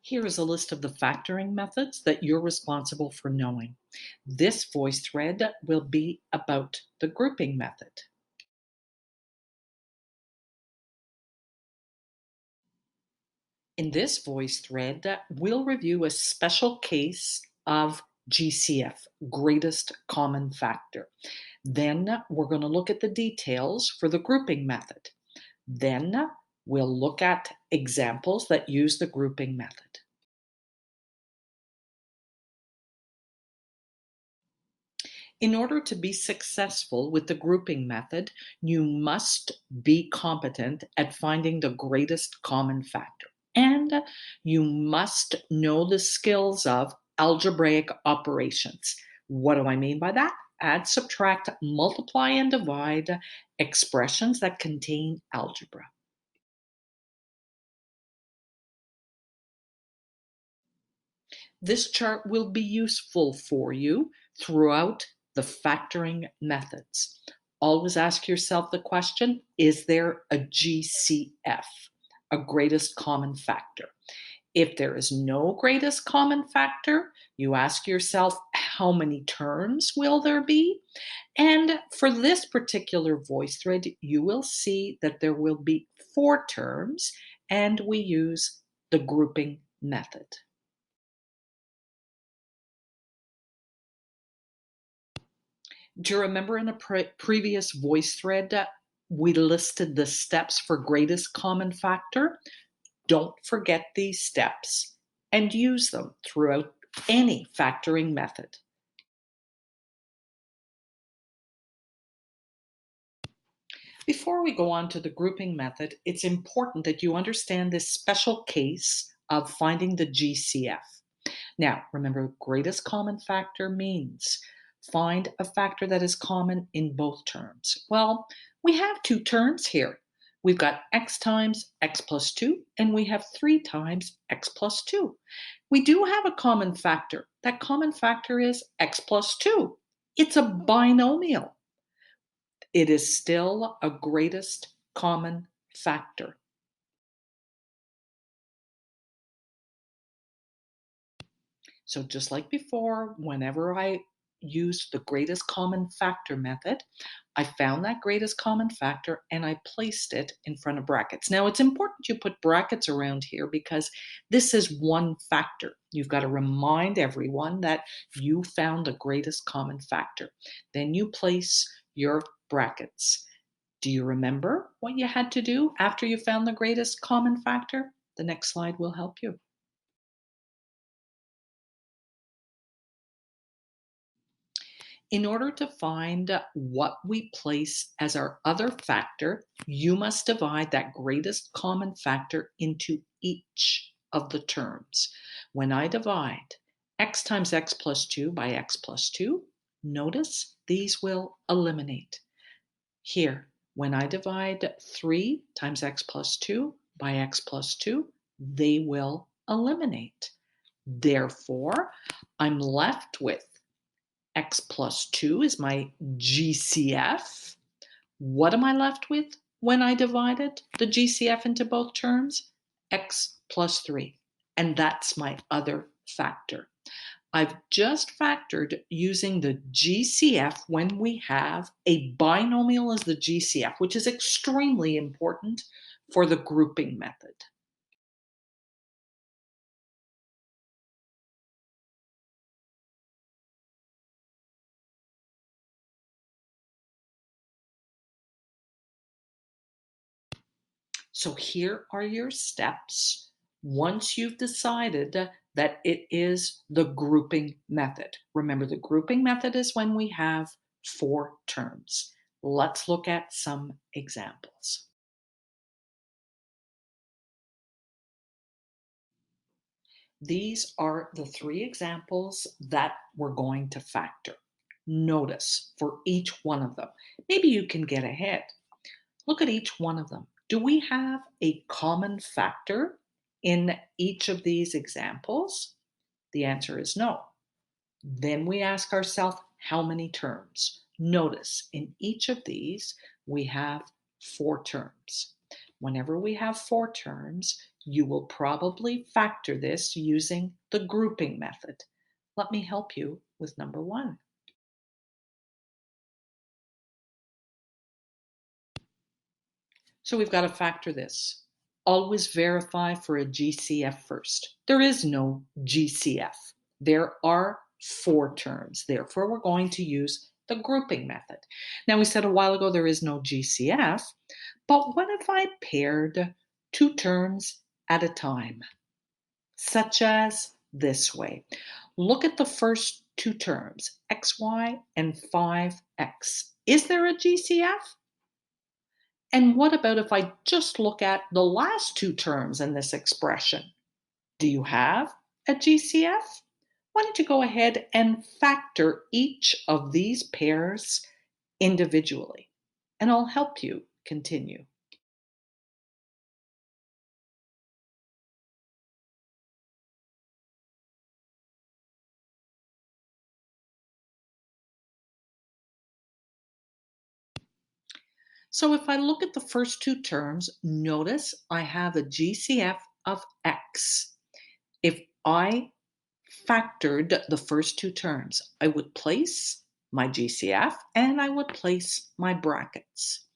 Here is a list of the factoring methods that you're responsible for knowing. This voice thread will be about the grouping method. In this voice thread, we'll review a special case of GCF, greatest common factor. Then we're going to look at the details for the grouping method. Then we'll look at examples that use the grouping method. In order to be successful with the grouping method, you must be competent at finding the greatest common factor. And you must know the skills of algebraic operations. What do I mean by that? Add, subtract, multiply, and divide expressions that contain algebra. This chart will be useful for you throughout the factoring methods. Always ask yourself the question, is there a GCF, a greatest common factor? If there is no greatest common factor, you ask yourself, how many terms will there be? And for this particular voice thread, you will see that there will be 4 terms, and we use the grouping method. Do you remember in a previous voice thread we listed the steps for greatest common factor? Don't forget these steps and use them throughout any factoring method. Before we go on to the grouping method, it's important that you understand this special case of finding the GCF. Now, remember, greatest common factor means find a factor that is common in both terms. Well, we have 2 terms here. We've got x times x plus 2, and we have 3 times x plus 2. We do have a common factor. That common factor is x plus 2. It's a binomial. It is still a greatest common factor. So just like before, whenever I used the greatest common factor method, I found that greatest common factor and I placed it in front of brackets. Now it's important you put brackets around here because this is one factor. You've got to remind everyone that you found the greatest common factor. Then you place your brackets. Do you remember what you had to do after you found the greatest common factor? The next slide will help you. In order to find what we place as our other factor, you must divide that greatest common factor into each of the terms. When I divide x times x plus 2 by x plus 2, notice these will eliminate. Here, when I divide 3 times x plus 2 by x plus 2, they will eliminate. Therefore, I'm left with x plus 2 is my GCF. What am I left with when I divided the GCF into both terms? X plus 3. And that's my other factor. I've just factored using the GCF when we have a binomial as the GCF, which is extremely important for the grouping method. So here are your steps once you've decided that it is the grouping method. Remember, the grouping method is when we have 4 terms. Let's look at some examples. These are the 3 examples that we're going to factor. Notice for each one of them. Maybe you can get ahead. Look at each one of them. Do we have a common factor in each of these examples? The answer is no. Then we ask ourselves, how many terms? Notice in each of these, we have 4 terms. Whenever we have 4 terms, You will probably factor this using the grouping method. Let me help you with number 1. So we've got to factor this. Always verify for a GCF first. There is no GCF. There are 4 terms. Therefore, we're going to use the grouping method. Now, we said a while ago there is no GCF, but what if I paired 2 terms at a time, such as this way? Look at the first 2 terms, xy and 5x. Is there a GCF? And what about if I just look at the last 2 terms in this expression? Do you have a GCF? Why don't you go ahead and factor each of these pairs individually? And I'll help you continue. So if I look at the first 2 terms, notice I have a GCF of x. If I factored the first 2 terms, I would place my GCF and I would place my brackets.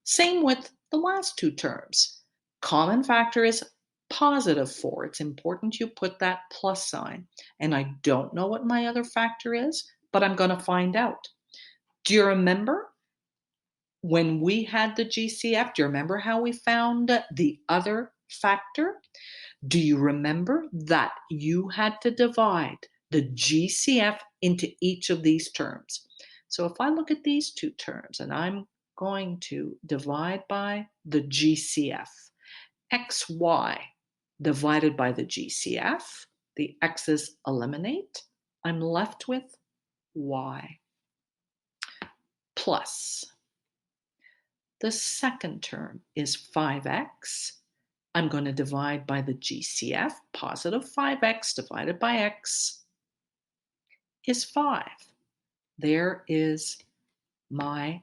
Same with the last 2 terms. Common factor is +4. It's important you put that plus sign. And I don't know what my other factor is, but I'm going to find out. Do you remember when we had the GCF? Do you remember how we found the other factor? Do you remember that you had to divide the GCF into each of these terms? So if I look at these 2 terms and I'm going to divide by the GCF, xy divided by the GCF, the x's eliminate, I'm left with y plus. The second term is 5x. I'm going to divide by the GCF. Positive 5x divided by x is 5. There is my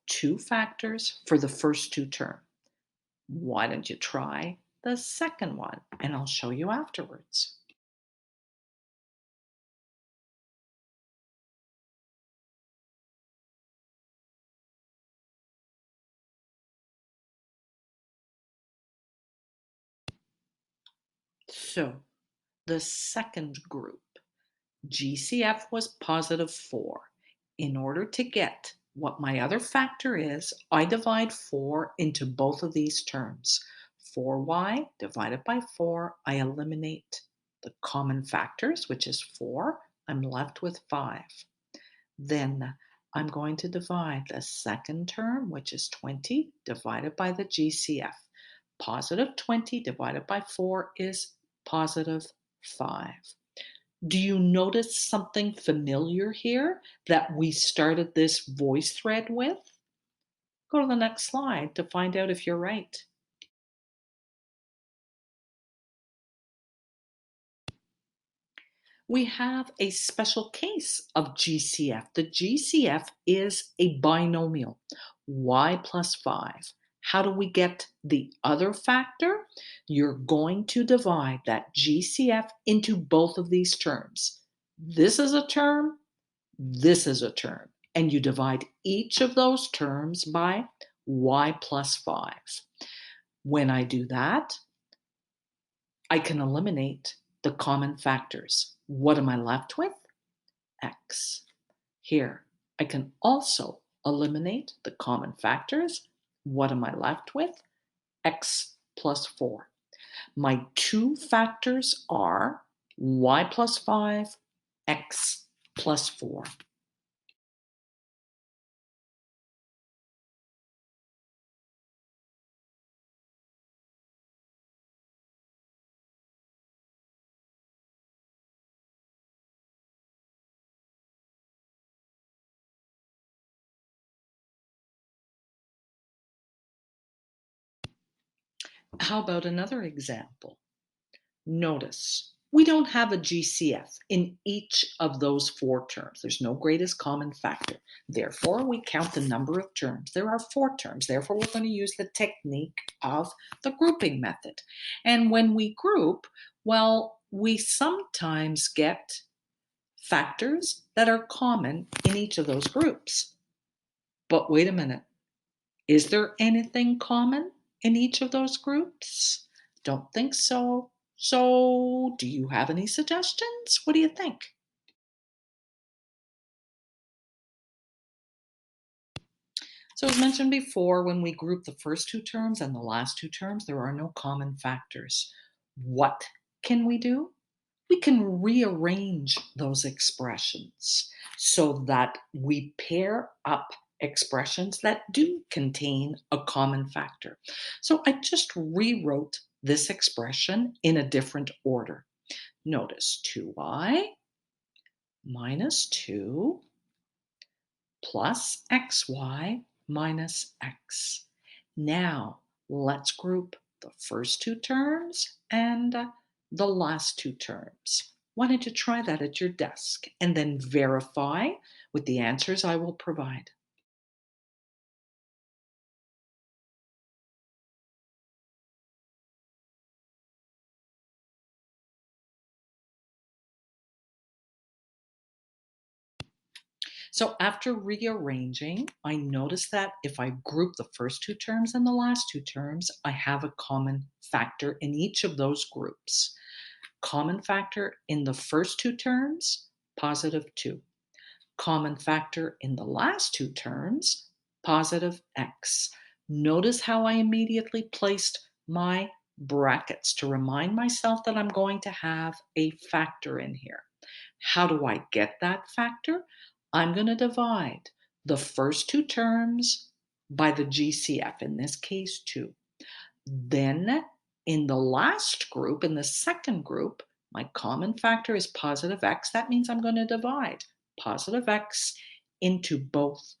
2 factors for the first 2 terms. Why don't you try the second one? And I'll show you afterwards. So the second group, GCF was positive 4. In order to get what my other factor is, I divide 4 into both of these terms. 4y divided by 4, I eliminate the common factors, which is 4. I'm left with 5. Then I'm going to divide the second term, which is 20, divided by the GCF. Positive 20 divided by 4 is positive 5. Do you notice something familiar here that we started this voice thread with? Go to the next slide to find out if you're right. We have a special case of GCF. The GCF is a binomial, y plus 5. How do we get the other factor? You're going to divide that GCF into both of these terms. This is a term, this is a term, and you divide each of those terms by y plus 5. When I do that, I can eliminate the common factors. What am I left with? X. Here, I can also eliminate the common factors. What am I left with? X plus 4. My 2 factors are y plus 5, x plus 4. How about another example? Notice We don't have a GCF in each of those four terms. There's no greatest common factor. Therefore, we count the number of terms. There are four terms. Therefore, we're going to use the technique of the grouping method. And when we group, well, we sometimes get factors that are common in each of those groups. But wait a minute. Is there anything common in each of those groups? Don't think so. So, do you have any suggestions? What do you think? So, as mentioned before, when we group the first two terms and the last two terms, there are no common factors. What can we do? We can rearrange those expressions so that we pair up expressions that do contain a common factor. So I just rewrote this expression in a different order. Notice 2y minus 2 plus xy minus x. Now let's group the first two terms and the last two terms. Why don't you try that at your desk and then verify with the answers I will provide. So after rearranging, I notice that if I group the first two terms and the last two terms, I have a common factor in each of those groups. Common factor in the first two terms, positive 2. Common factor in the last two terms, positive x. Notice how I immediately placed my brackets to remind myself that I'm going to have a factor in here. How do I get that factor? I'm going to divide the first two terms by the GCF, in this case 2. Then in the last group, in the second group, my common factor is positive x. That means I'm going to divide positive x into both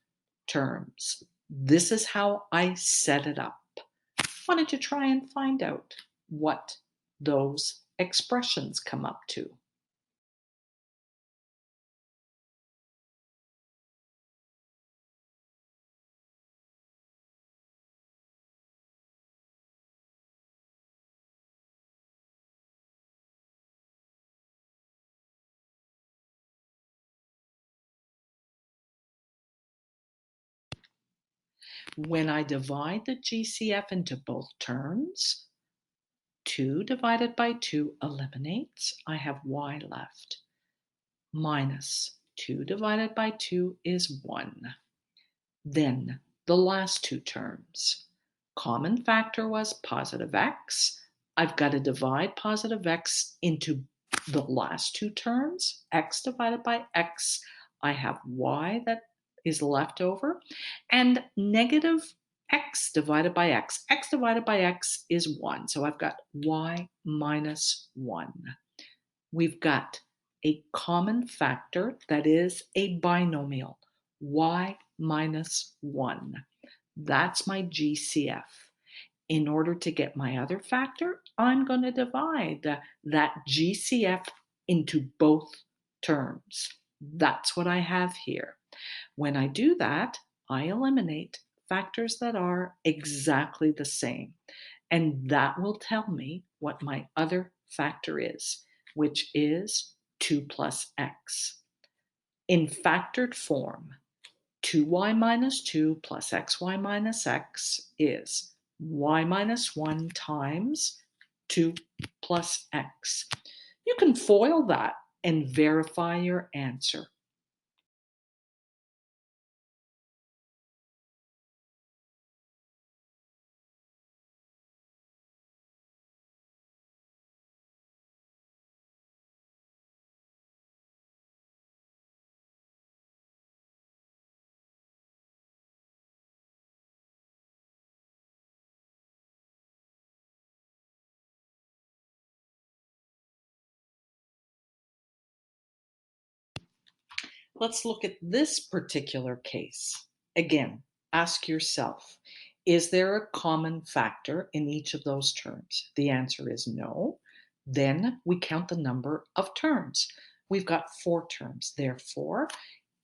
terms. This is how I set it up. Why don't you try and find out what those expressions come up to? When I divide the GCF into both terms, 2 divided by 2 eliminates. I have y left. Minus 2 divided by 2 is 1. Then the last two terms. Common factor was positive x. I've got to divide positive x into the last two terms. X divided by x. I have y that is left over. And negative x divided by x. X divided by x is 1. So I've got y minus 1. We've got a common factor that is a binomial, y minus 1. That's my GCF. In order to get my other factor, I'm going to divide that GCF into both terms. That's what I have here. When I do that, I eliminate factors that are exactly the same. And that will tell me what my other factor is, which is 2 plus x. In factored form, 2y minus 2 plus xy minus x is y minus 1 times 2 plus x. You can FOIL that and verify your answer. Let's look at this particular case. Again, ask yourself, is there a common factor in each of those terms? The answer is no. Then we count the number of terms. We've got 4 terms. Therefore,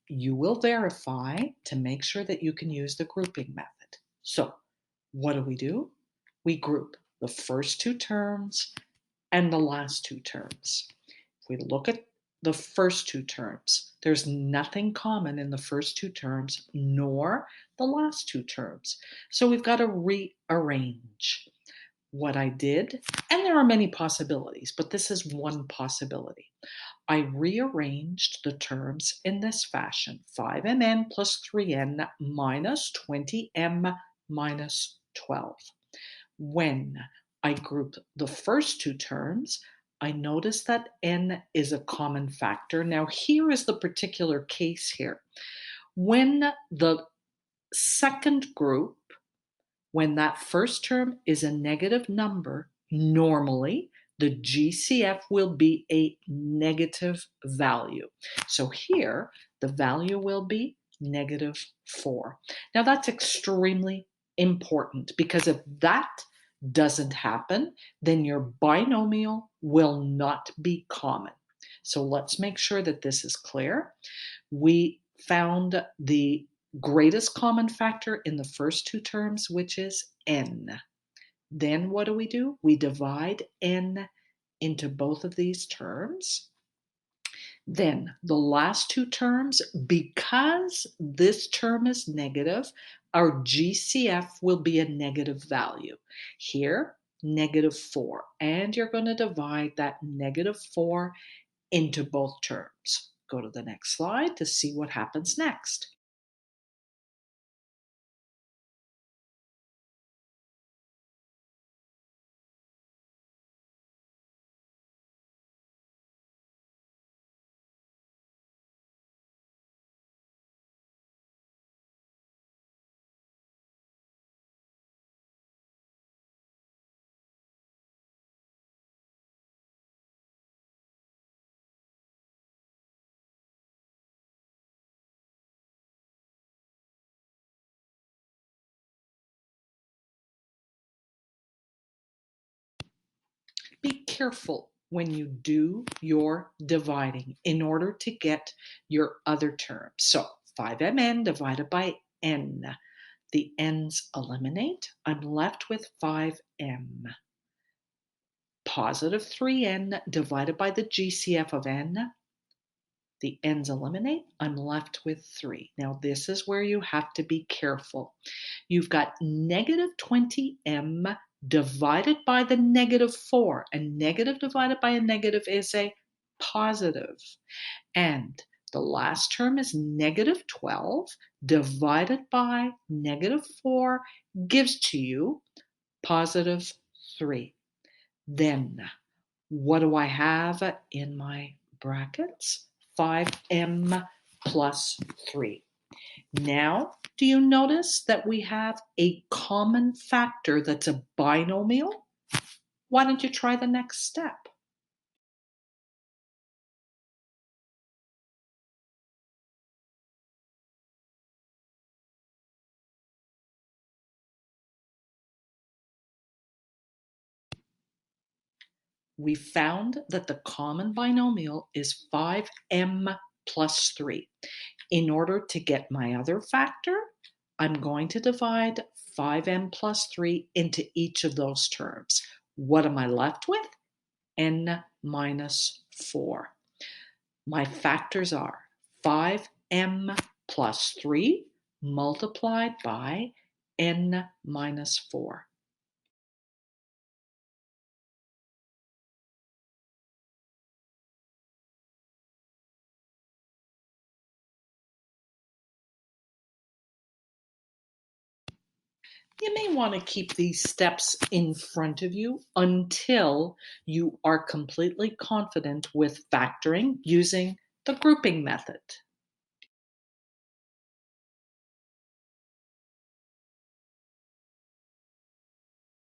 you will verify to make sure that you can use the grouping method. So, what do? We group the first 2 terms and the last 2 terms. If we look at the first 2 terms, there's nothing common in the first 2 terms nor the last 2 terms. So we've got to rearrange what I did, and there are many possibilities, but this is one possibility. I rearranged the terms in this fashion: 5mn plus 3n minus 20m minus 12. When I group the first 2 terms, I notice that n is a common factor. Now, here is the particular case here. When the second group, when that first term is a negative number, normally the GCF will be a negative value. So here, the value will be -4. Now that's extremely important, because if that doesn't happen, then your binomial will not be common. So let's make sure that this is clear. We found the greatest common factor in the first 2 terms, which is n. Then what do? We divide n into both of these terms. Then the last 2 terms, because this term is negative, our GCF will be a negative value. Here, -4. And you're going to divide that -4 into both terms. Go to the next slide to see what happens next. Be careful when you do your dividing in order to get your other terms. So 5mn divided by n. The n's eliminate. I'm left with 5m. Positive 3n divided by the GCF of n. The n's eliminate. I'm left with 3. Now this is where you have to be careful. You've got -20m divided by the -4. A negative divided by a negative is a positive. And the last term is -12 divided by -4 gives to you +3. Then what do I have in my brackets? 5m plus 3. Now, do you notice that we have a common factor that's a binomial? Why don't you try the next step? We found that the common binomial is 5m plus 3. In order to get my other factor, I'm going to divide 5m plus 3 into each of those terms. What am I left with? N minus 4. My factors are 5m plus 3 multiplied by n minus 4. You may want to keep these steps in front of you until you are completely confident with factoring using the grouping method.